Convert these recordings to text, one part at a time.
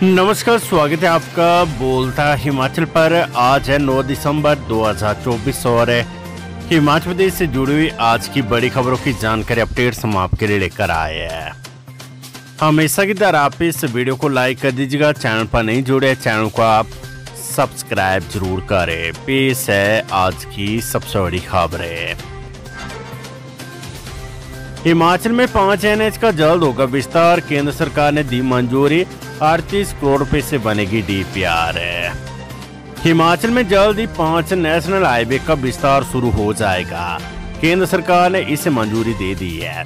नमस्कार, स्वागत है आपका बोलता हिमाचल पर। आज है 9 दिसंबर 2024 और हिमाचल प्रदेश से जुड़ी हुई आज की बड़ी खबरों की जानकारी अपडेट्स हम आपके लिए लेकर आए हैं। हमेशा की तरह आप इस वीडियो को लाइक कर दीजिएगा। चैनल पर नहीं जुड़े चैनल को आप सब्सक्राइब जरूर करें। पेश है आज की सबसे बड़ी खबरें। हिमाचल में 5 NH का जल्द होगा विस्तार, केंद्र सरकार ने दी मंजूरी। 38 करोड़ रुपए से बनेगी DPR। हिमाचल में जल्द ही 5 नेशनल हाईवे का विस्तार शुरू हो जाएगा। केंद्र सरकार ने इसे मंजूरी दे दी है।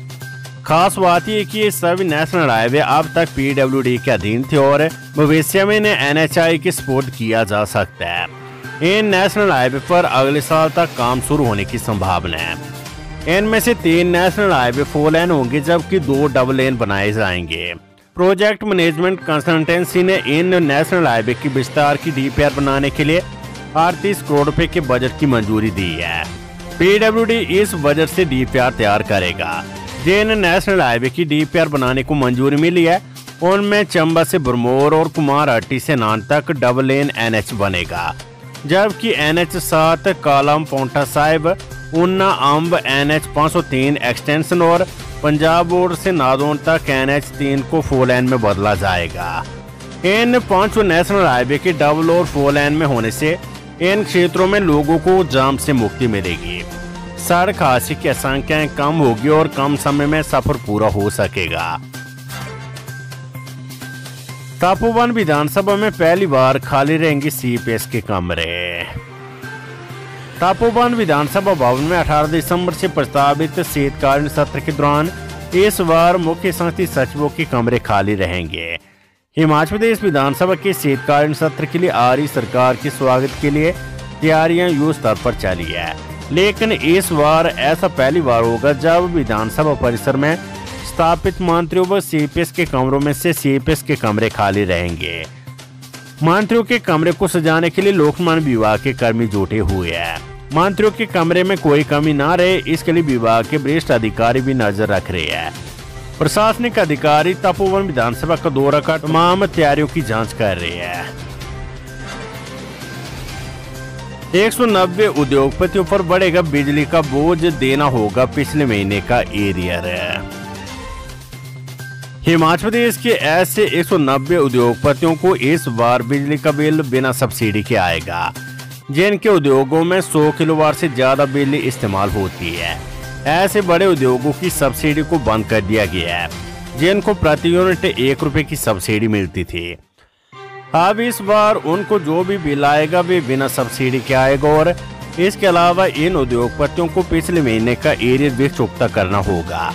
खास बात यह कि ये सभी नेशनल हाईवे अब तक PWD के अधीन थे और भविष्य में इन्हें NHAI के सपोर्ट किया जा सकता है। इन नेशनल हाईवे पर अगले साल तक काम शुरू होने की संभावना है। इनमें से 3 नेशनल हाईवे 4 लेन होंगे, जबकि 2 डबल लेन बनाए जाएंगे। प्रोजेक्ट मैनेजमेंट कंसल्टेंसी ने इन नेशनल हाईवे की विस्तार की DPR बनाने के लिए 38 करोड़ रुपए के बजट की मंजूरी दी है। PWD इस बजट से DPR तैयार करेगा। जिन नेशनल हाईवे की DPR बनाने को मंजूरी मिली है उनमें चंबा से बरमोर और कुमारहट्टी से नान तक डबल लेन NH बनेगा, जबकि NH7 कालम पोंटा साहिब ऊना अम्ब NH 503 एक्सटेंशन और पंजाब बोर्ड से नादौन तक NH3 को 4 लेन में बदला जाएगा। इन 5 नेशनल हाईवे के डबल और 4 लेन में होने से इन क्षेत्रों में लोगों को जाम से मुक्ति मिलेगी। सड़क हादसे की आशंकाएं कम होगी और कम समय में सफर पूरा हो सकेगा। तपोवन विधानसभा में पहली बार खाली रहेंगे CPS के कमरे। तपोवन विधानसभा भवन में 18 दिसंबर से प्रस्तावित शीतकालीन सत्र के दौरान इस बार मुख्य संसदीय सचिवों के कमरे खाली रहेंगे। हिमाचल प्रदेश विधानसभा के शीतकालीन सत्र के लिए आ रही सरकार के स्वागत के लिए तैयारियां युद्ध स्तर पर चली है, लेकिन इस बार ऐसा पहली बार होगा जब विधानसभा परिसर में स्थापित मंत्रियों व CPS के कमरों में से CPS के कमरे खाली रहेंगे। मंत्रियों के कमरे को सजाने के लिए लोक निर्माण विभाग के कर्मी जुटे हुए हैं। मंत्रियों के कमरे में कोई कमी ना रहे, इसके लिए विभाग के वरिष्ठ अधिकारी भी नजर रख रहे हैं। प्रशासनिक अधिकारी तपोवन विधानसभा का दौरा कर तमाम तैयारियों की जांच कर रहे हैं। 190 उद्योगपतियों पर बढ़ेगा बिजली का बोझ, देना होगा पिछले महीने का एरियर। हिमाचल प्रदेश के ऐसे 190 उद्योगपतियों को इस बार बिजली का बिल बिना सब्सिडी के आएगा, जिनके उद्योगों में 100 किलोवाट से ज्यादा बिजली इस्तेमाल होती है। ऐसे बड़े उद्योगों की सब्सिडी को बंद कर दिया गया है, जिनको प्रति यूनिट 1 रुपए की सब्सिडी मिलती थी। अब इस बार उनको जो भी बिल आएगा वे बिना सब्सिडी के आएगा और इसके अलावा इन उद्योगपतियों को पिछले महीने का एरियर भी चुकता करना होगा।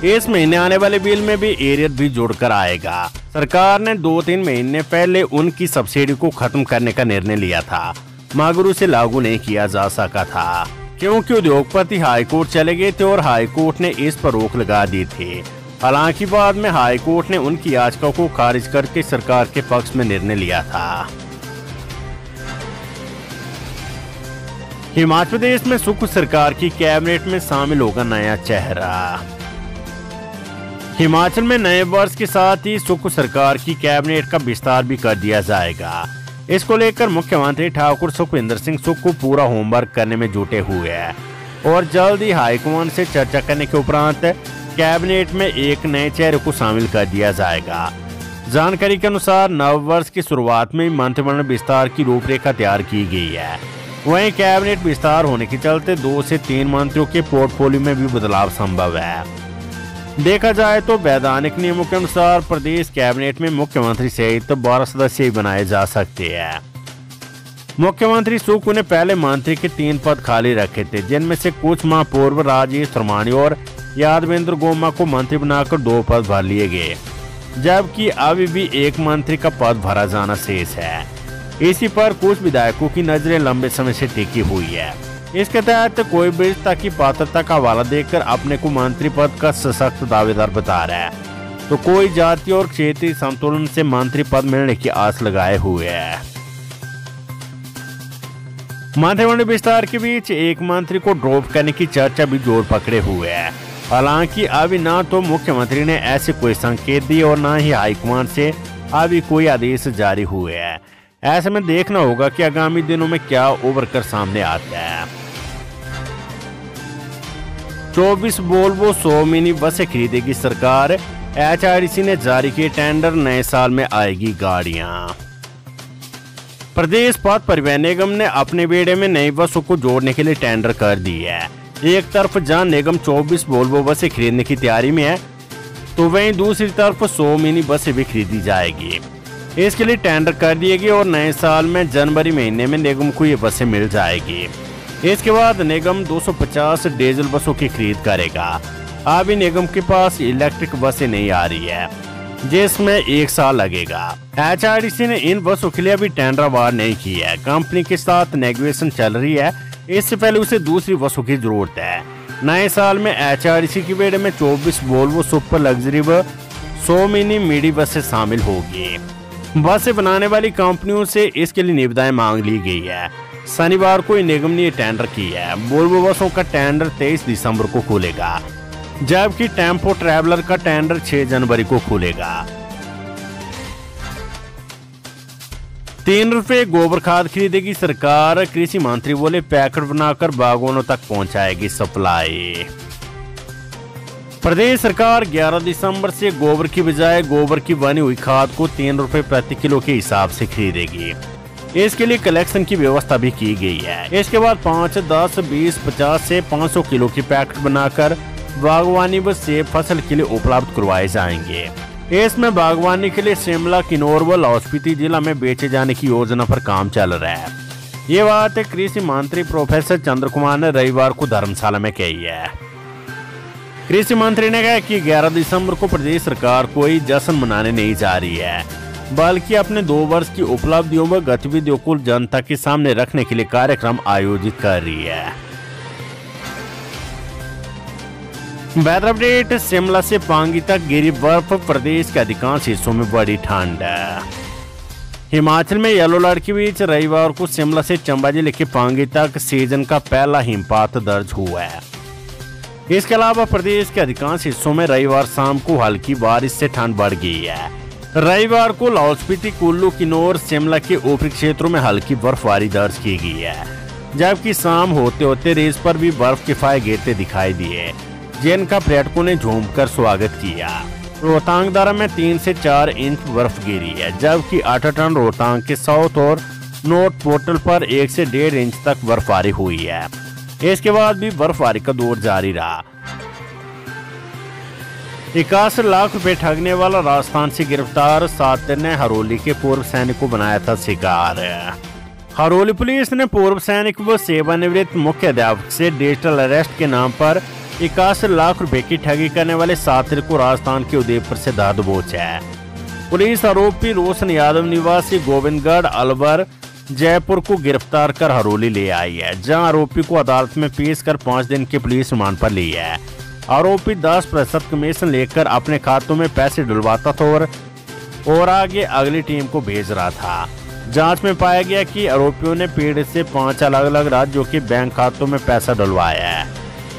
इस महीने आने वाले बिल में भी एरियर भी जोड़कर आएगा। सरकार ने 2-3 महीने पहले उनकी सब्सिडी को खत्म करने का निर्णय लिया था, मगर उसे लागू नहीं किया जा सका था क्योंकि उद्योगपति हाईकोर्ट चले गए थे और हाईकोर्ट ने इस पर रोक लगा दी थी। हालांकि बाद में हाईकोर्ट ने उनकी याचिका को खारिज करके सरकार के पक्ष में निर्णय लिया था। हिमाचल प्रदेश में सुख सरकार की कैबिनेट में शामिल होगा नया चेहरा। हिमाचल में नए वर्ष के साथ ही सुख सरकार की कैबिनेट का विस्तार भी कर दिया जाएगा। इसको लेकर मुख्यमंत्री ठाकुर सुखविंदर सिंह सुख को पूरा होमवर्क करने में जुटे हुए हैं और जल्द ही हाईकमान से चर्चा करने के उपरांत कैबिनेट में एक नए चेहरे को शामिल कर दिया जाएगा। जानकारी के अनुसार नव वर्ष की शुरुआत में मंत्रिमंडल विस्तार की रूपरेखा तैयार की गई है। वहीं कैबिनेट विस्तार होने के चलते 2 से 3 मंत्रियों के पोर्टफोलियो में भी बदलाव संभव है। देखा जाए तो वैधानिक नियमों के अनुसार प्रदेश कैबिनेट में मुख्यमंत्री सहित 12 सदस्य बनाए जा सकते हैं। मुख्यमंत्री सुख ने पहले मंत्री के 3 पद खाली रखे थे, जिनमें से कुछ माह पूर्व राजेश धर्मानी और यादवेंद्र गोमा को मंत्री बनाकर 2 पद भर लिए गए, जबकि अभी भी एक मंत्री का पद भरा जाना शेष है। इसी पर कुछ विधायकों की नजरें लंबे समय से टिकी हुई है। इसके तहत कोई वरिष्ठता की पात्रता का हवाला देकर अपने को मंत्री पद का सशक्त दावेदार बता रहा है, तो कोई जातीय और क्षेत्रीय संतुलन से मंत्री पद मिलने की आस लगाए हुए है। मंत्रिमंडल विस्तार के बीच एक मंत्री को ड्रॉप करने की चर्चा भी जोर पकड़े हुए है। हालांकि अभी ना तो मुख्यमंत्री ने ऐसे कोई संकेत दिए और न ही हाईकमान से अभी कोई आदेश जारी हुए हैं। ऐसे में देखना होगा कि आगामी दिनों में क्या उभर कर सामने आता है। 24 वोल्वो 100 मिनी बसें खरीदेगी सरकार। HRDC ने जारी किए टेंडर, नए साल में आएगी गाड़ियां। प्रदेश पथ परिवहन निगम ने अपने बेड़े में नई बसों को जोड़ने के लिए टेंडर कर दी है। एक तरफ जहां निगम 24 वोल्वो बसें खरीदने की तैयारी में है, तो वहीं दूसरी तरफ 100 मिनी बसें भी खरीदी जाएगी। इसके लिए टेंडर कर दिए गए और नए साल में जनवरी महीने में निगम को ये बसें मिल जाएगी। इसके बाद निगम 250 डीजल बसों की खरीद करेगा। अभी निगम के पास इलेक्ट्रिक बसें नहीं आ रही है, जिसमें 1 साल लगेगा। HRDC ने इन बसों के लिए अभी टेंडर अवार्ड नहीं की है। कंपनी के साथ नेगोशिएशन चल रही है, इससे पहले उसे दूसरी बसों की जरूरत है। नए साल में HRDC की बेड़े में 24 वोल्वो सुपर लग्जरी व 100 मिनी मीडी बसें शामिल होगी। बसें बनाने वाली कंपनियों से इसके लिए निविदाएं मांग ली गई है। शनिवार को निगम ने टेंडर किया है। वोल्वो बसों का टेंडर 23 दिसंबर को खुलेगा, जबकि टेम्पो ट्रैवलर का टेंडर 6 जनवरी को खुलेगा। 3 रुपए गोबर खाद खरीदेगी सरकार। कृषि मंत्री बोले पैकेट बनाकर बागवानों तक पहुंचाएगी सप्लाई। प्रदेश सरकार 11 दिसंबर से गोबर की बजाय गोबर की बनी हुई खाद को 3 रुपए प्रति किलो के हिसाब से खरीदेगी। इसके लिए कलेक्शन की व्यवस्था भी की गई है। इसके बाद 5, 10, 20, 50 से 500 किलो की पैकेट बनाकर बागवानी व सेब फसल के लिए उपलब्ध करवाए जाएंगे। इसमें बागवानी के लिए शिमला, किन्नौर व लाहौल स्पीति जिला में बेचे जाने की योजना पर काम चल रहा है। ये बात कृषि मंत्री प्रोफेसर चंद्र कुमार ने रविवार को धर्मशाला में कही है। कृषि मंत्री ने कहा कि 11 दिसंबर को प्रदेश सरकार कोई जश्न मनाने नहीं जा रही है, बल्कि अपने 2 वर्ष की उपलब्धियों व गतिविधियों को जनता के सामने रखने के लिए कार्यक्रम आयोजित कर रही है। Weather update. शिमला से पांगी तक गिरी बर्फ, प्रदेश के अधिकांश हिस्सों में बड़ी ठंड। हिमाचल में येलो अलर्ट के बीच रविवार को शिमला से चंबा जिले के पांगी तक सीजन का पहला हिमपात दर्ज हुआ है। इसके अलावा प्रदेश के अधिकांश हिस्सों में रविवार शाम को हल्की बारिश से ठंड बढ़ गई है। रविवार को लाहौल स्पीति, कुल्लू, किन्नौर, शिमला के ऊपरी क्षेत्रों में हल्की बर्फबारी दर्ज की गई है, जबकि शाम होते होते रेस पर भी बर्फ के फाये गिरते दिखाई दिए, जिनका पर्यटकों ने झूमकर स्वागत किया। रोहतांग दर्रा में 3 से 4 इंच बर्फ गिरी है, जबकि अटन रोहतांग के साउथ और नॉर्थ पोर्टल पर 1 से 1.5 इंच तक बर्फबारी हुई है। इसके बाद भी बर्फबारी का दौर जारी रहा। 81 लाख रुपए ठगने वाला राजस्थान से गिरफ्तार। सातिर ने हरोली के पूर्व सैनिक को बनाया था शिकार। हरोली पुलिस ने पूर्व सैनिक व सेवानिवृत्त मुख्य अध्यापक से डिजिटल अरेस्ट के नाम पर 81 लाख रुपए की ठगी करने वाले सातिर को राजस्थान के उदयपुर से धर दबोचा है। पुलिस आरोपी रोशन यादव निवासी गोविंदगढ़ अलवर जयपुर को गिरफ्तार कर हरोली ले आई है, जहां आरोपी को अदालत में पेश कर 5 दिन के पुलिस रिमांड पर लिया है। आरोपी 10% कमीशन लेकर अपने खातों में पैसे डलवाता था और आगे अगली टीम को भेज रहा था। जांच में पाया गया कि आरोपियों ने पीड़ित से 5 अलग अलग राज्यों के बैंक खातों में पैसा डलवाया है।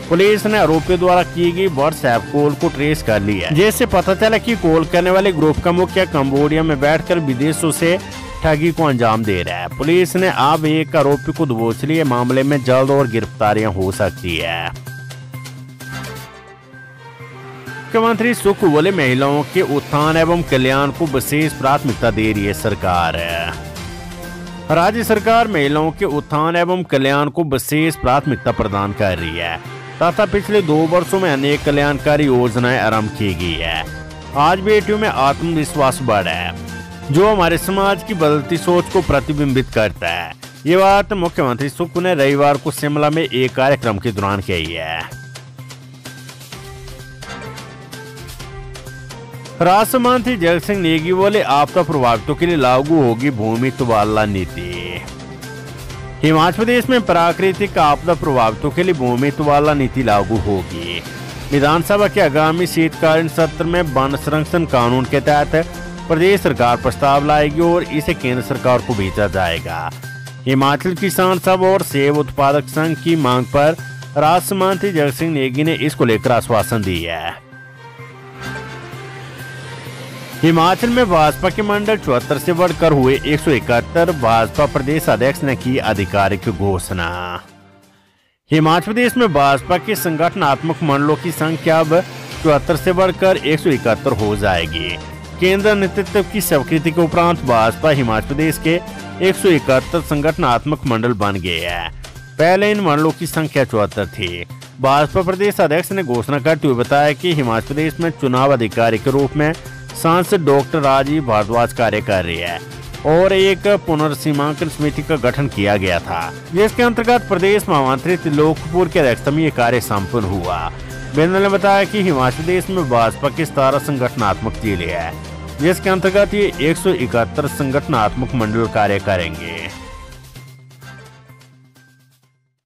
पुलिस ने आरोपियों द्वारा की गई व्हाट्सएप कॉल को ट्रेस कर लिया, जिससे पता चला कि कॉल करने वाले ग्रुप का मुखिया कंबोडिया में बैठकर विदेशों से ठगी को अंजाम दे रहा है। पुलिस ने अब एक आरोपी को दबोच लिया। मामले में जल्द और गिरफ्तारियां हो सकती है। मुख्यमंत्री सुख बोले महिलाओं के उत्थान एवं कल्याण को विशेष प्राथमिकता दे रही है सरकार। राज्य सरकार महिलाओं के उत्थान एवं कल्याण को विशेष प्राथमिकता प्रदान कर रही है तथा पिछले 2 वर्षों में अनेक कल्याणकारी योजनाएं आरंभ की गई है। आज बेटियों में आत्मविश्वास बढ़ा है, जो हमारे समाज की बदलती सोच को प्रतिबिंबित करता है। ये बात मुख्यमंत्री सुख ने रविवार को शिमला में एक कार्यक्रम के दौरान कही है। राष्ट्र मंत्री जगत सिंह नेगी बोले आपदा प्रभावितों के लिए लागू होगी भूमि तबादला नीति। हिमाचल प्रदेश में प्राकृतिक आपदा प्रभावितों के लिए भूमि तबादला नीति लागू होगी। विधानसभा के आगामी शीतकालीन सत्र में वन संरक्षण कानून के तहत प्रदेश सरकार प्रस्ताव लाएगी और इसे केंद्र सरकार को भेजा जाएगा। हिमाचल किसान सभा और सेब उत्पादक संघ की मांग पर राष्ट्र मंत्री जगत सिंह नेगी ने इसको लेकर आश्वासन दिया है। हिमाचल में भाजपा के मंडल 74 से बढ़कर हुए 171। भाजपा प्रदेश अध्यक्ष ने की आधिकारिक घोषणा। हिमाचल प्रदेश में भाजपा के संगठनात्मक मंडलों की संख्या अब 74 से बढ़कर 171 हो जाएगी। केंद्र नेतृत्व की स्वीकृति के उपरांत भाजपा हिमाचल प्रदेश के 171 संगठनात्मक मंडल बन गए हैं। पहले इन मंडलों की संख्या 74 थी। भाजपा प्रदेश अध्यक्ष ने घोषणा करते हुए बताया कि हिमाचल प्रदेश में चुनाव अधिकारी के रूप में सांसद डॉक्टर राजीव भारद्वाज कार्य कर रही है और एक पुनर्सीमांकन समिति का गठन किया गया था, जिसके अंतर्गत प्रदेश महामंत्री लोक कपूर की अध्यक्षता में यह कार्य संपन्न हुआ। बिंदल ने बताया कि हिमाचल प्रदेश में भाजपा के 17 संगठनात्मक जिले हैं, जिसके अंतर्गत ये 171 संगठनात्मक मंडल कार्य करेंगे।